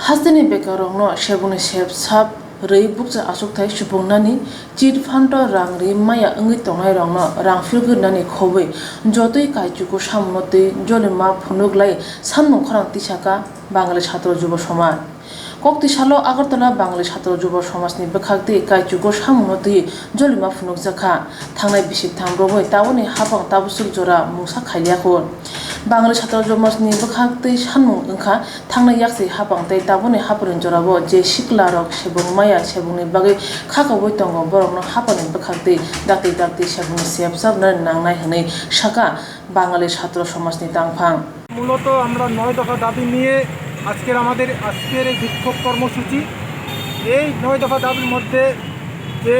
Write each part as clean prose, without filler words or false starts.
Hasdeni bekarongno shebuni sheb sap rei bukja asukthai supungnani chit phanto rangri maya angi tongnai rongno rangfilgirnani khobei jotoi kaichuko samnotei jolima phunuklai samnung khorang tisaka Bangali Chhatro Jubo Samaj kokti salo Agartala Bangali Chhatro Jubo Samajni bekhakti kaichuko samnotei jolima phunukjakha thangnai bisik thangroboi taboni hapang tabusuk jora mungsa khailyakho Bangali Chhatro Jubo Samajni bekhakti sanmung wngkha thangnai yaksi hapang tei taboni hapurin jorabo je siklarok sebung maya sebungni bagui khakoboi tongo borokno hapani bekhakti dakti sebungni sebsabna nangnai hwnwi saka Bangali Chhatro Samajni tangphang মূলত আমরা 9 দফা দাবি নিয়ে আজকের এই বিক্ষোভ কর্মসূচি। এই 9 দফা দাবির মধ্যে যে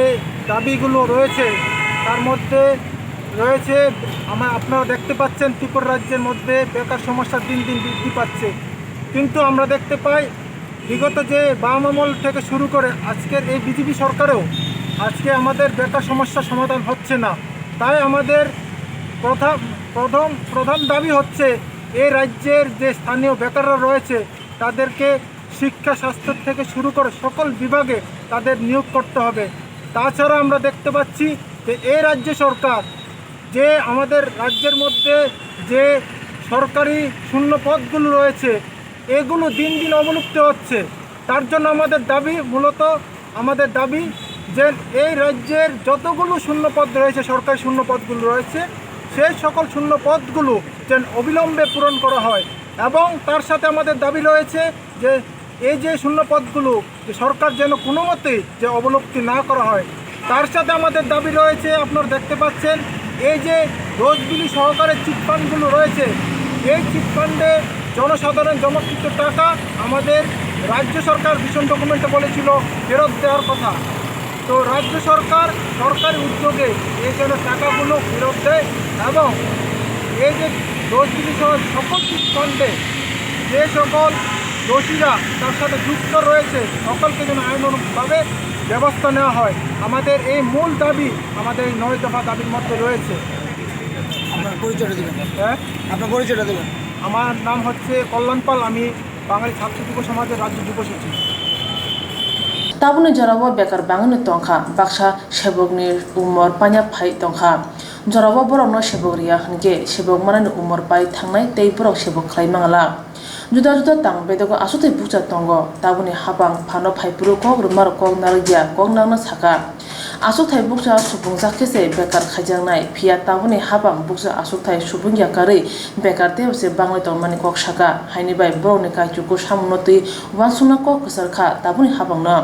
দাবিগুলো রয়েছে তার মধ্যে রয়েছে আপনারা দেখতে পাচ্ছেন ত্রিপুরা রাজ্যের মধ্যে বেকার সমস্যা দিন দিন বৃদ্ধি পাচ্ছে, কিন্তু আমরা দেখতে পাই বিগত যে বাম আমল থেকে শুরু করে আজকের এই বিজেপি সরকারেও আজকে আমাদের বেকার সমস্যার সমাধান হচ্ছে না। তাই আমাদের প্রধান দাবি হচ্ছে এই রাজ্যের যে স্থানীয় বেকাররা রয়েছে তাদেরকে শিক্ষা স্বাস্থ্য থেকে শুরু করে সকল বিভাগে তাদের নিয়োগ করতে হবে। তাছাড়া আমরা দেখতে পাচ্ছি যে এই রাজ্য সরকার যে আমাদের রাজ্যের মধ্যে যে সরকারি শূন্য পদগুলো রয়েছে এগুলো দিন দিন অবলুপ্ত হচ্ছে। তার জন্য আমাদের দাবি যে এই রাজ্যের যতগুলো শূন্য পদ রয়েছে সরকারি শূন্য পদগুলো রয়েছে সেই সকল শূন্য পদগুলো যেন অবিলম্বে পূরণ করা হয়, এবং তার সাথে আমাদের দাবি রয়েছে যে এই যে শূন্য পদগুলো যে সরকার যেন কোনো মতেই যে অবলুপ্তি না করা হয়। তার সাথে আমাদের দাবি রয়েছে আপনারা দেখতে পাচ্ছেন এই যে রোজবিলি সহকারে চিটফান্ডগুলো রয়েছে এই চিটফান্ডে জনসাধারণ জমাকৃত টাকা আমাদের রাজ্য সরকার ভীষণ ডকুমেন্টে বলেছিল ফেরত দেওয়ার কথা। তো রাজ্য সরকার সরকারি উদ্যোগে এই জন্য টাকাগুলো ফেরত দেয় এবং এই যে রোজবিলি সহ সকল চিটফান্ডে যে সকল দোষীরা তার সাথে যুক্ত রয়েছে সকলকে যেন আইনানুগভাবে ব্যবস্থা নেওয়া হয়। আমাদের এই মূল দাবি আমাদের এই 9 দফা দাবির মধ্যে রয়েছে। আপনার পরিচয়টা দেবেন? হ্যাঁ, আপনার পরিচয়টা দেবেন? আমার নাম হচ্ছে কল্যাণ পাল, আমি বাঙালি ছাত্র যুব সমাজের রাজ্য যুব সচিব। tabuni jorabo bekar bangni tongkha baksa sebokni umor panya phai tongkha jorabo borokno sebok riya hingke sebok manani umor pai thangnai tei borok sebok khlai mangala juda tang bedogo asutei bukja tongo tabuni hapang phano phaipuru kok rumar kok nargia kok nangna saka asukthai bukja supungjak khese bekar khaijangnai phia tabuni hapang bukja asukthai supungya kari bekar teose banglai tongmani kok saka haini bai borokni kaichuko samunotui wansuna kok kusarkha tabuni hapangno